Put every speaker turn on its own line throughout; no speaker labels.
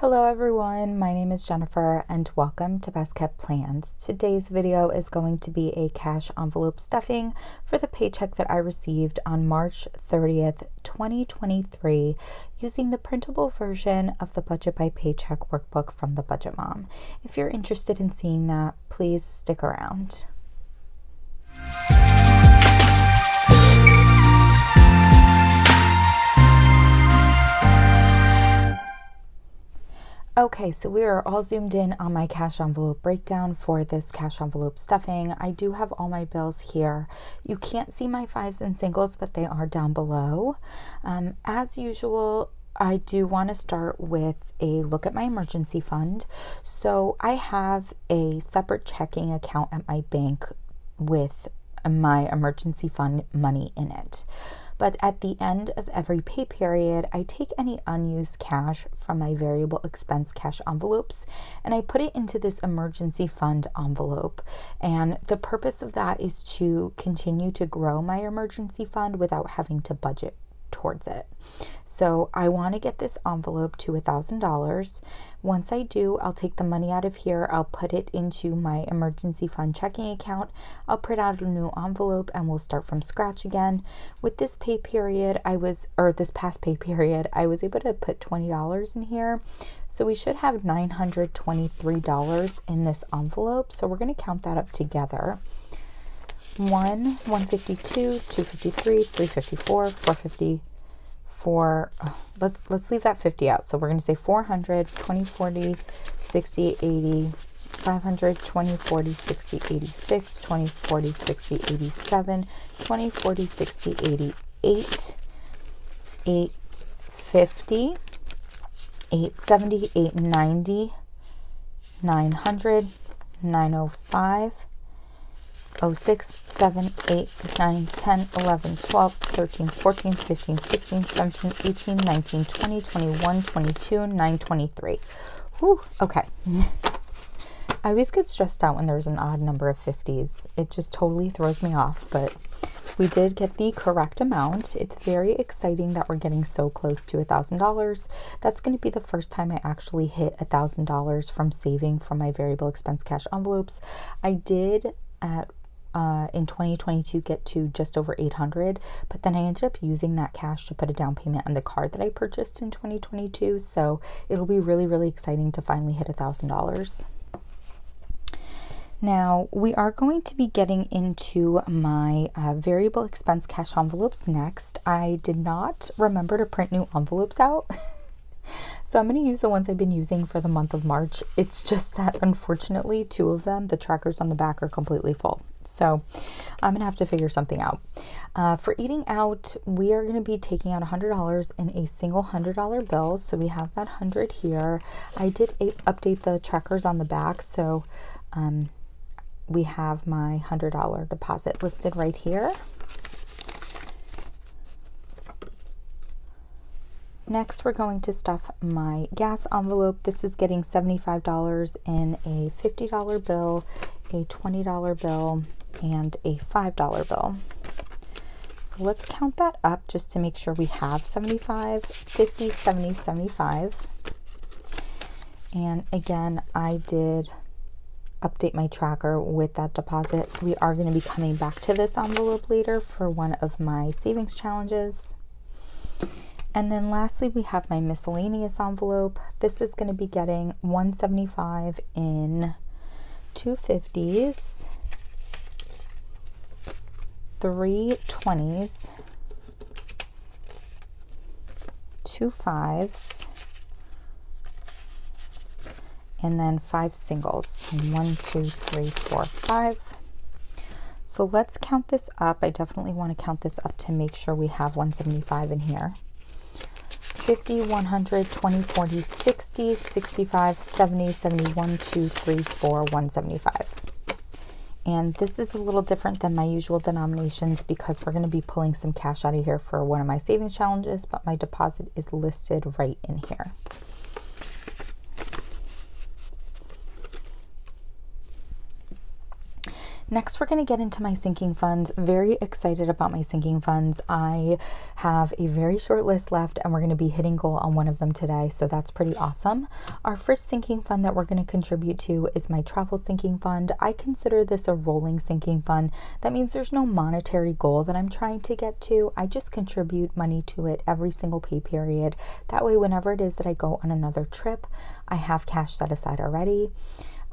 Hello everyone, my name is Jennifer and welcome to Best Kept Plans. Today's video is going to be a cash envelope stuffing for the paycheck that I received on March 30th, 2023 using the printable version of the Budget by Paycheck workbook from the Budget Mom. If you're interested in seeing that, please stick around. Okay, so we are all zoomed in on my cash envelope breakdown for this cash envelope stuffing. I do have all my bills here. You can't see my fives and singles, but they are down below. As usual, I do want to start with a look at my emergency fund. So I have a separate checking account at my bank with my emergency fund money in it. But at the end of every pay period, I take any unused cash from my variable expense cash envelopes and I put it into this emergency fund envelope. And the purpose of that is to continue to grow my emergency fund without having to budget towards it. So I want to get this envelope to $1,000. Once I do, I'll take the money out of here. I'll put it into my emergency fund checking account. I'll print out a new envelope and we'll start from scratch again. With this pay period, this past pay period, I was able to put $20 in here. So we should have $923 in this envelope. So we're going to count that up together. 152, 253, 354, 454. Let's leave that 50 out. So we're going to say 400, 20, 40, 60, 80, 500, 20, 40, 60, 86, 20, 40, 60, 87, 20, 40, 60, 88, 850, 870, 890, 900, 905, 06, 7, 8, 9, 10, 11, 12, 13, 14, 15, 16, 17, 18, 19, 20, 21, 22, 923. Whew, okay. I always get stressed out when there's an odd number of 50s. It just totally throws me off, but we did get the correct amount. It's very exciting that we're getting so close to $1,000. That's going to be the first time I actually hit $1,000 from saving from my variable expense cash envelopes. I did in 2022 get to just over 800, but then I ended up using that cash to put a down payment on the card that I purchased in 2022. So it'll be really, really exciting to finally hit $1,000. Now we are going to be getting into my variable expense cash envelopes next. I did not remember to print new envelopes out. So I'm going to use the ones I've been using for the month of March. It's just that unfortunately 2 of them, the trackers on the back, are completely full. So I'm going to have to figure something out. For eating out, we are going to be taking out $100 in a single $100 bill. So we have that 100 here. I did update the trackers on the back. So we have my $100 deposit listed right here. Next, we're going to stuff my gas envelope. This is getting $75 in a $50 bill, a $20 bill, and a $5 bill. So let's count that up just to make sure we have 75, 50, 70, 75. And again, I did update my tracker with that deposit. We are going to be coming back to this envelope later for one of my savings challenges. And then lastly, we have my miscellaneous envelope. This is going to be getting $175 in 2 50s, 3 20s, 2 5s, and then 5 singles. 1, 2, 3, 4, 5. So let's count this up. I definitely want to count this up to make sure we have 175 in here. 50, 100, 20, 40, 60, 65, 70, 71, 2, 3, 4, 175. And this is a little different than my usual denominations because we're going to be pulling some cash out of here for one of my savings challenges, but my deposit is listed right in here. Next, we're going to get into my sinking funds. Very excited about my sinking funds. I have a very short list left and we're going to be hitting goal on one of them today, so that's pretty awesome. Our first sinking fund that we're going to contribute to is my travel sinking fund. I consider this a rolling sinking fund. That means there's no monetary goal that I'm trying to get to. I just contribute money to it every single pay period. That way, whenever it is that I go on another trip, I have cash set aside already.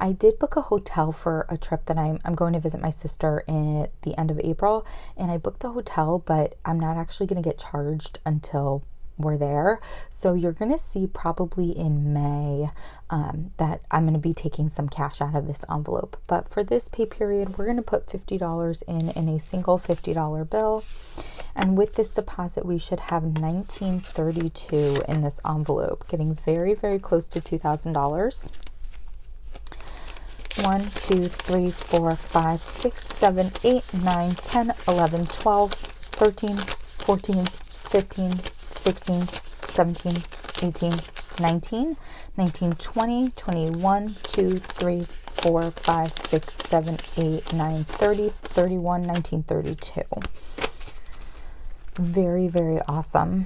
I did book a hotel for a trip that I'm going to visit my sister at the end of April, and I booked the hotel, but I'm not actually going to get charged until we're there. So you're going to see probably in May that I'm going to be taking some cash out of this envelope. But for this pay period, we're going to put $50 in a single $50 bill. And with this deposit, we should have $19.32 in this envelope, getting very, very close to $2,000. 1, 2, 3, 4, 5, 6, 7, 8, 9, 10, 11, 12, 13, 14, 15, 16, 17, 18, 19, 19, 20, 21, 2, 3, 4, 5, 6, 7, 8, 9, 30, 31, 19, 32. Very, very awesome.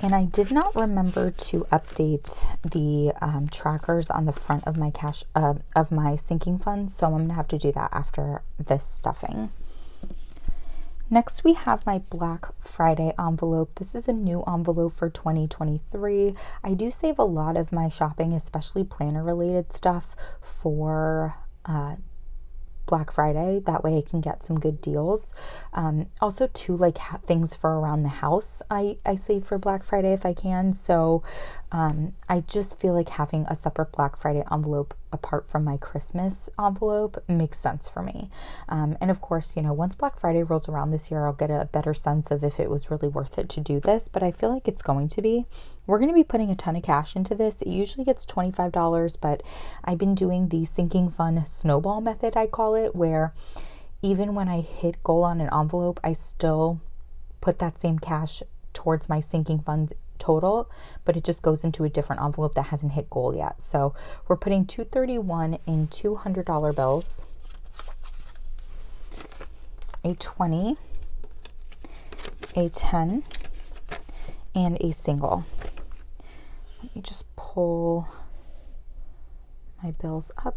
And I did not remember to update the trackers on the front of my cash of my sinking funds, so I'm going to have to do that after this stuffing. Next, we have my Black Friday envelope. This is a new envelope for 2023. I do save a lot of my shopping, especially planner related stuff, for Black Friday. That way I can get some good deals. Also too, like things for around the house, I save for Black Friday if I can. So I just feel like having a separate Black Friday envelope apart from my Christmas envelope makes sense for me. And of course, you know, once Black Friday rolls around this year, I'll get a better sense of if it was really worth it to do this, but I feel like it's going to be. We're going to be putting a ton of cash into this. It usually gets $25, but I've been doing the sinking fund snowball method, I call it, where even when I hit goal on an envelope, I still put that same cash towards my sinking funds total, but it just goes into a different envelope that hasn't hit goal yet. So we're putting $231 in $200 bills, a 20, a 10, and a single. Let me just pull my bills up.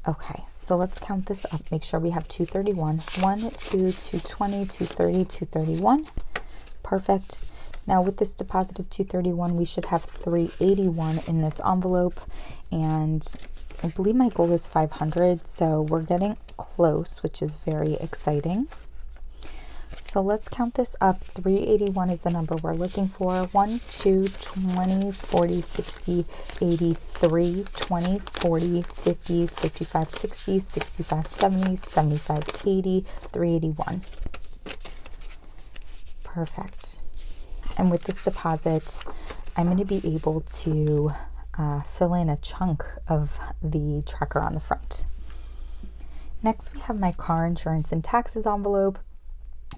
Okay, so let's count this up. Make sure we have 231. 1, 2, 220, 230, 231. Perfect. Now with this deposit of 231, we should have 381 in this envelope, and I believe my goal is 500, so we're getting close, which is very exciting. So let's count this up. 381 is the number we're looking for. 1, 2, 20, 40, 60, 83, 20, 40, 50, 55, 60, 65, 70, 75, 80, 381. Perfect. And with this deposit, I'm going to be able to fill in a chunk of the tracker on the front. Next, we have my car insurance and taxes envelope.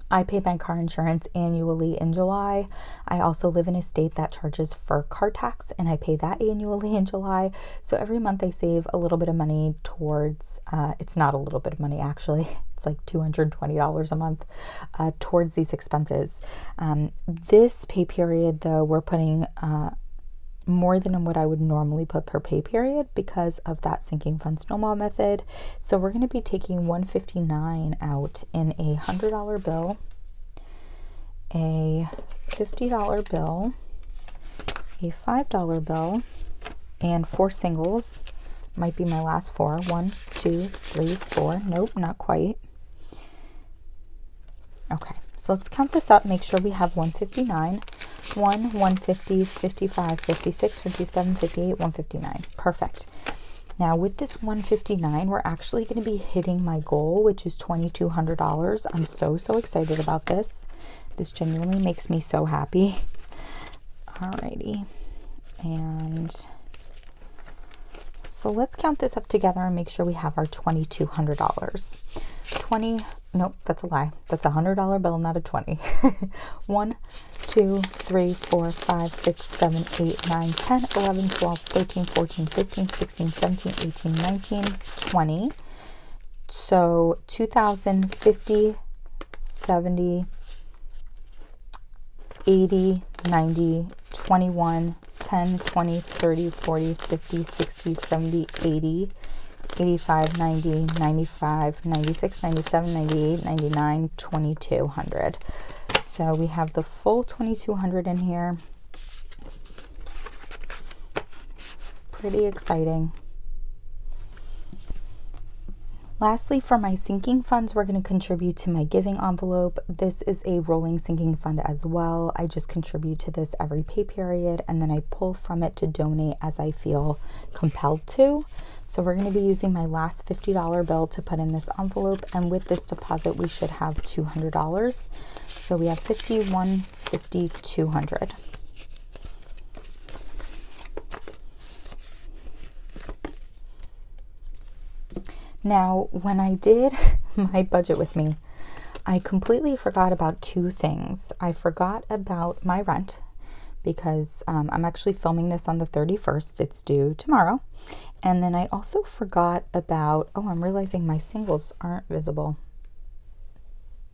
I pay my car insurance annually in July. I also live in a state that charges for car tax, and I pay that annually in July. So every month I save a little bit of money towards, it's not a little bit of money actually, it's like $220 a month towards these expenses. This pay period though, we're putting more than what I would normally put per pay period because of that sinking fund snowball method. So we're going to be taking $159 out in a $100 bill, a $50 bill, a $5 bill, and 4 singles. Might be my last 4. 1, 2, 3, 4. Nope, not quite. Okay, so let's count this up. Make sure we have 159. 1, 150, 55, 56, 57, 58, 159. Perfect. Now with this 159, we're actually going to be hitting my goal, which is $2,200. I'm so excited about this. This genuinely makes me so happy. Alrighty. And so let's count this up together and make sure we have our $2,200. Nope, that's a lie. That's a $100 bill, not a 20. 1, 2, 3, 4, 5, 6, 7, 8, 9, 10, 11, 12, 13, 14, 15, 16, 17, 18, 19, 20. So 2,000, 50, 70, 80, 90, 21, 10, 20, 30, 40, 50, 60, 70, 80, 85, 90, 95, 96, 97, 98, 99, 2,200. So we have the full 2,200 in here. Pretty exciting. Lastly, for my sinking funds, we're going to contribute to my giving envelope. This is a rolling sinking fund as well. I just contribute to this every pay period, and then I pull from it to donate as I feel compelled to. So we're going to be using my last $50 bill to put in this envelope, and with this deposit, we should have $200. So we have 50, 150, 200. Now, when I did my budget with me, I completely forgot about two things. I forgot about my rent because I'm actually filming this on the 31st. It's due tomorrow. And then I also forgot about, oh, I'm realizing my singles aren't visible.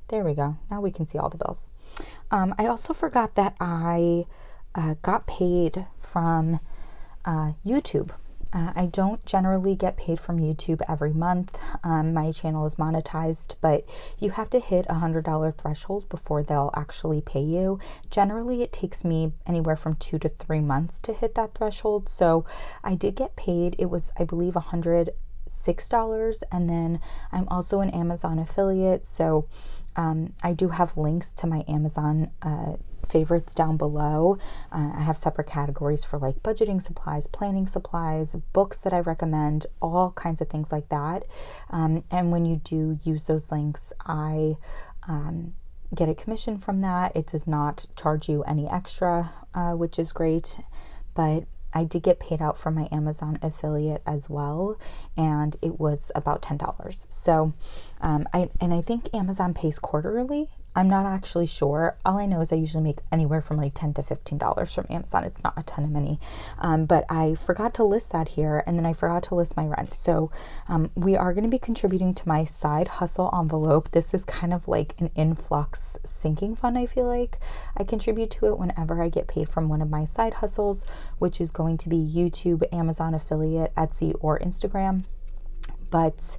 There we go. Now we can see all the bills. I also forgot that I got paid from YouTube. I don't generally get paid from YouTube every month. My channel is monetized, but you have to hit a $100 threshold before they'll actually pay you. Generally, it takes me anywhere from 2 to 3 months to hit that threshold. So I did get paid. It was, I believe, $106. And then I'm also an Amazon affiliate. So I do have links to my Amazon favorites down below. I have separate categories for like budgeting supplies, planning supplies, books that I recommend, all kinds of things like that. And when you do use those links, I get a commission from that. It does not charge you any extra, which is great. But I did get paid out from my Amazon affiliate as well, and it was about $10. So, I think Amazon pays quarterly. I'm not actually sure. All I know is I usually make anywhere from like $10 to $15 from Amazon. It's not a ton of money, but I forgot to list that here, and then I forgot to list my rent. So we are going to be contributing to my side hustle envelope. This is kind of like an influx sinking fund, I feel like. I contribute to it whenever I get paid from one of my side hustles, which is going to be YouTube, Amazon affiliate, Etsy, or Instagram. But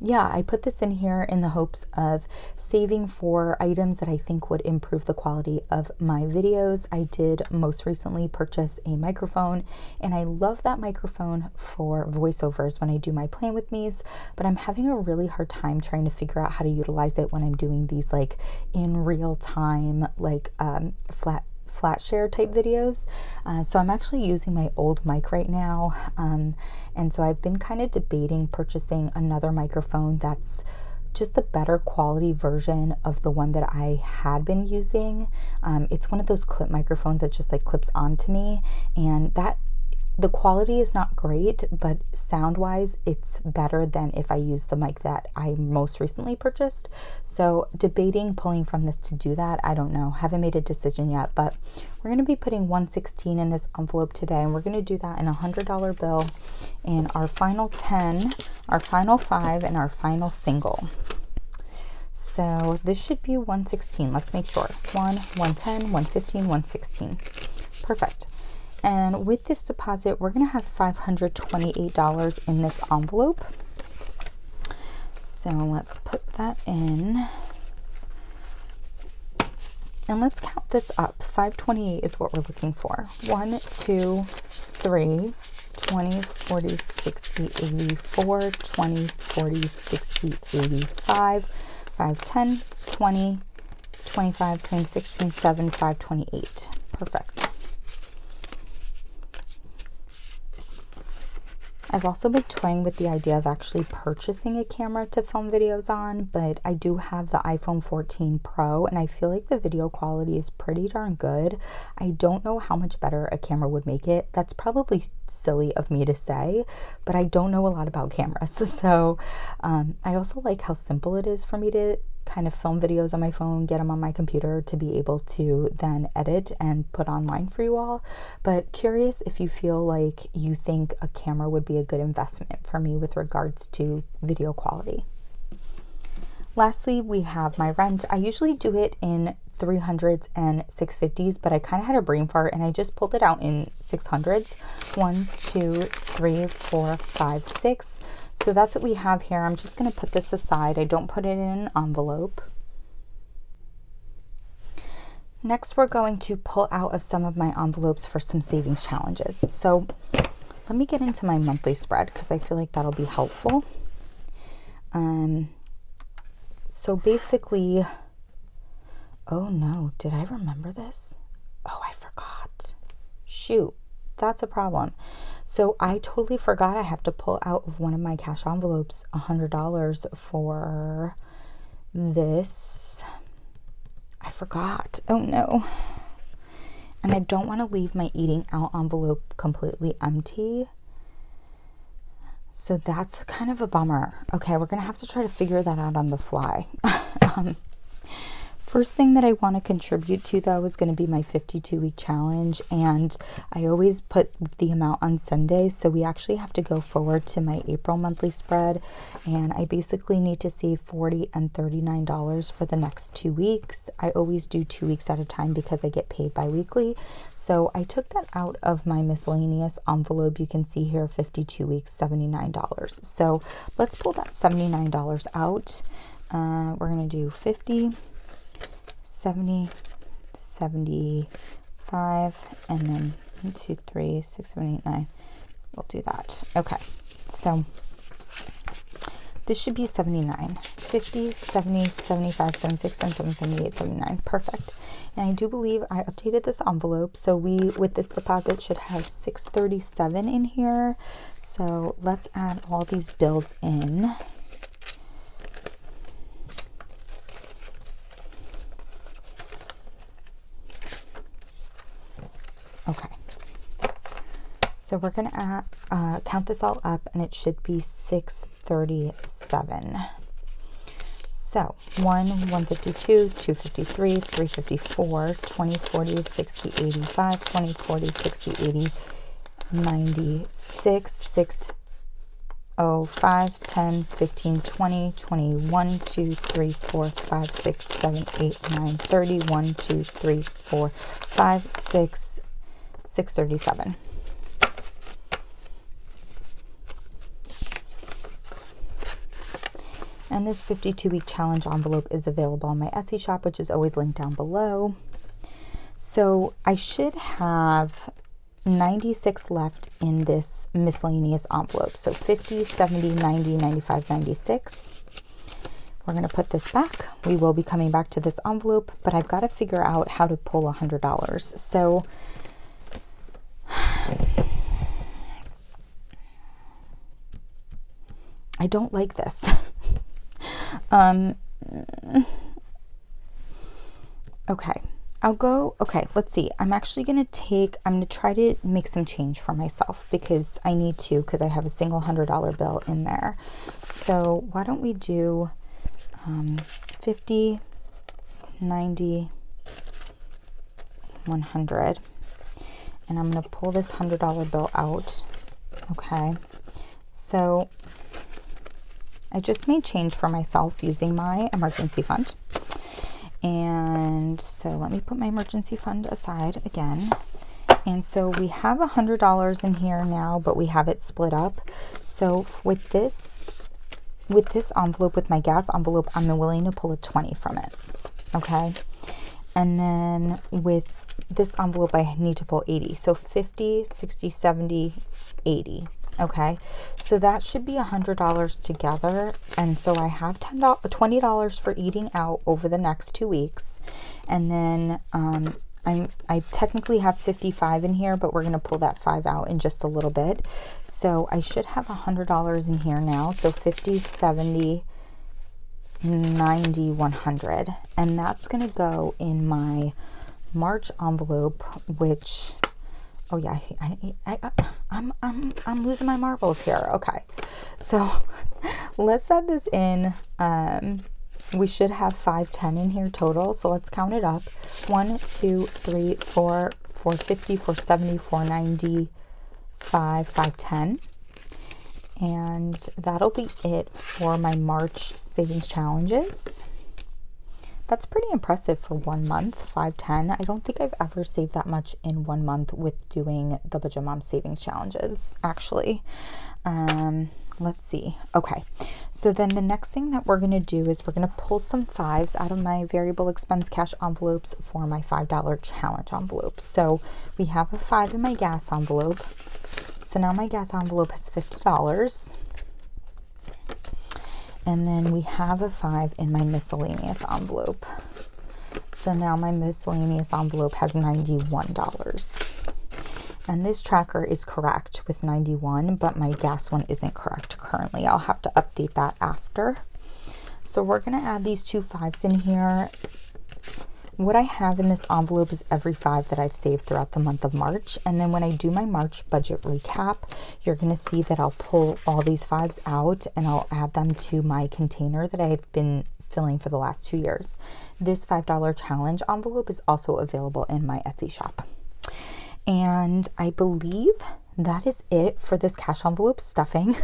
yeah, I put this in here in the hopes of saving for items that I think would improve the quality of my videos. I did most recently purchase a microphone, and I love that microphone for voiceovers when I do my Plan With Me's, but I'm having a really hard time trying to figure out how to utilize it when I'm doing these like in real time, like flat share type videos. So I'm actually using my old mic right now. And so I've been kind of debating purchasing another microphone that's just a better quality version of the one that I had been using. It's one of those clip microphones that just like clips onto me, and that the quality is not great, but sound wise, it's better than if I use the mic that I most recently purchased. So debating pulling from this to do that. I don't know. Haven't made a decision yet, but we're going to be putting $116 in this envelope today, and we're going to do that in a $100 bill, and our final 10, our final 5, and our final single. So this should be $116. Let's make sure. 110, 115, 116. Perfect. And with this deposit, we're going to have $528 in this envelope. So let's put that in. And let's count this up. 528 is what we're looking for. 1, 2, 3, 20, 40, 60, 84, 20, 40, 60, 85, 5, 10, 20, 25, 26, 27, 528. Perfect. I've also been toying with the idea of actually purchasing a camera to film videos on, but I do have the iPhone 14 Pro, and I feel like the video quality is pretty darn good. I don't know how much better a camera would make it. That's probably silly of me to say, but I don't know a lot about cameras. So I also like how simple it is for me to kind of film videos on my phone, get them on my computer to be able to then edit and put online for you all. But curious if you feel like you think a camera would be a good investment for me with regards to video quality. Lastly, we have my rent. I usually do it in 300s and 650s, but I kind of had a brain fart and I just pulled it out in 600s. 1, 2, 3, 4, 5, 6. So that's what we have here. I'm just going to put this aside. I don't put it in an envelope. Next, we're going to pull out of some of my envelopes for some savings challenges. So let me get into my monthly spread because I feel like that'll be helpful. So basically, oh no, did I remember this? Oh, I forgot. Shoot, that's a problem. So I totally forgot I have to pull out of one of my cash envelopes $100 for this. I forgot. Oh no. And I don't want to leave my eating out envelope completely empty. So that's kind of a bummer. Okay, we're going to have to try to figure that out on the fly. First thing that I want to contribute to, though, is going to be my 52-week challenge, and I always put the amount on Sunday, so we actually have to go forward to my April monthly spread, and I basically need to save $40 and $39 for the next 2 weeks. I always do 2 weeks at a time because I get paid bi-weekly, so I took that out of my miscellaneous envelope. You can see here 52 weeks, $79. So let's pull that $79 out. We're going to do 50, 70, 75, and then 1, 2, 3, 6, 7, 8, 9. We'll do that. Okay, so this should be 79. 50, 70, 75, 76, 77, 78, 79. Perfect. And I do believe I updated this envelope. So we, with this deposit, should have $637 in here. So let's add all these bills in. Okay, so we're going to count this all up, and it should be $637. So 152, 253, 354, 20, 40, 60, 85, 20, 40, 60, 80, 96, 6, 5, 10, 15, 20, 21, 2, 3, 4, 5, 6, 7, 8, 9, 30, 1, 2, 3, 4, 5, 6, 637. And this 52-week challenge envelope is available on my Etsy shop, which is always linked down below. So I should have 96 left in this miscellaneous envelope. So 50, 70, 90, 95, 96. We're going to put this back. We will be coming back to this envelope, but I've got to figure out how to pull $100. So I don't like this. Okay, let's see. I'm going to try to make some change for myself because I need to, because I have a single $100 bill in there. So why don't we do 50, 90, 100. And I'm going to pull this $100 bill out. Okay, so I just made change for myself using my emergency fund. And so let me put my emergency fund aside again. And so we have $100 in here now, but we have it split up. So with this envelope, with my gas envelope, I'm willing to pull a 20 from it. Okay. And then with this envelope, I need to pull 80. So 50, 60, 70, 80. Okay. So that should be $100 together. And so I have $20 for eating out over the next 2 weeks. And then, I technically have 55 in here, but we're going to pull that 5 out in just a little bit. So I should have $100 in here now. So 50, 70, 90, 100. And that's going to go in my March envelope, which, oh yeah, I'm losing my marbles here. Okay. So let's add this in. we should have 510 in here total. So let's count it up. 1, 2, 3, 4, 450, 470, 490, 510. And that'll be it for my March savings challenges. That's pretty impressive for 1 month, 510. I don't think I've ever saved that much in 1 month with doing the Budget Mom savings challenges, actually. Let's see. Okay, so then the next thing that we're going to do is we're going to pull some fives out of my variable expense cash envelopes for my $5 challenge envelope. So we have a 5 in my gas envelope. So now my gas envelope has $50. And then we have a 5 in my miscellaneous envelope. So now my miscellaneous envelope has $91. And this tracker is correct with 91, but my gas one isn't correct currently. I'll have to update that after. So we're going to add these 2 5s in here. What I have in this envelope is every 5 that I've saved throughout the month of March. And then when I do my March budget recap, you're going to see that I'll pull all these 5s out and I'll add them to my container that I've been filling for the last 2 years. This $5 challenge envelope is also available in my Etsy shop. And I believe that is it for this cash envelope stuffing.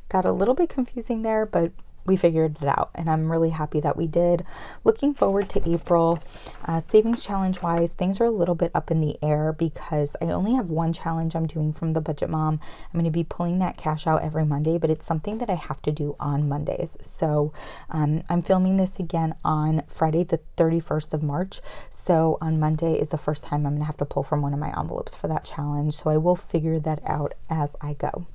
Got a little bit confusing there, but we figured it out, and I'm really happy that we did. Looking forward to April. Savings challenge wise, things are a little bit up in the air because I only have 1 challenge I'm doing from the Budget Mom. I'm going to be pulling that cash out every Monday, but it's something that I have to do on Mondays. So I'm filming this again on Friday, the 31st of March. So on Monday is the first time I'm going to have to pull from one of my envelopes for that challenge. So I will figure that out as I go.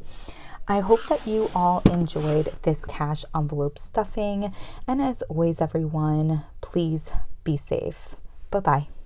I hope that you all enjoyed this cash envelope stuffing. And as always, everyone, please be safe. Bye-bye.